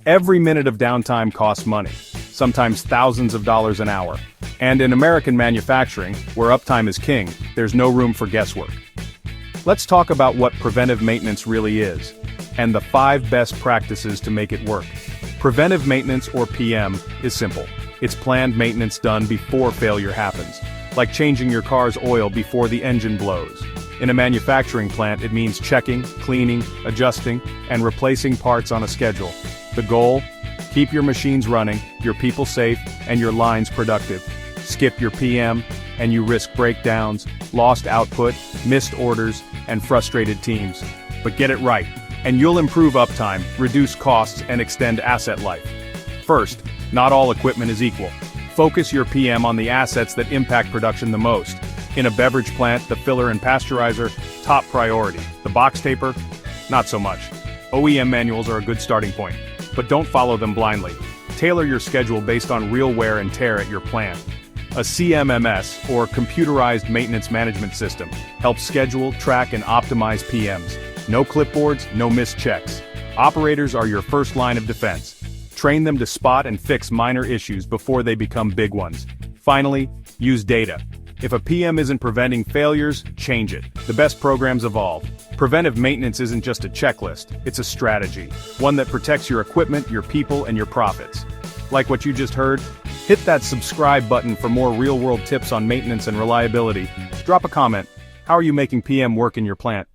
Every minute of downtime costs money, sometimes thousands of dollars an hour. And in American manufacturing, where uptime is king, there's no room for guesswork. Let's talk about what preventive maintenance really is, and the 5 best practices to make it work. Preventive maintenance, or PM, is simple. It's planned maintenance done before failure happens, like changing your car's oil before the engine blows. In a manufacturing plant, it means checking, cleaning, adjusting, and replacing parts on a schedule. The goal? Keep your machines running, your people safe, and your lines productive. Skip your PM, and you risk breakdowns, lost output, missed orders, and frustrated teams. But get it right, and you'll improve uptime, reduce costs, and extend asset life. First, not all equipment is equal. Focus your PM on the assets that impact production the most. In a beverage plant, the filler and pasteurizer, top priority. The box taper, not so much. OEM manuals are a good starting point, but don't follow them blindly. Tailor your schedule based on real wear and tear at your plant. A CMMS, or Computerized Maintenance Management System, helps schedule, track, and optimize PMs. No clipboards, no missed checks. Operators are your first line of defense. Train them to spot and fix minor issues before they become big ones. Finally, use data. If a PM isn't preventing failures, change it. The best programs evolve. Preventive maintenance isn't just a checklist, it's a strategy. One that protects your equipment, your people, and your profits. Like what you just heard? Hit that subscribe button for more real-world tips on maintenance and reliability. Drop a comment. How are you making PM work in your plant?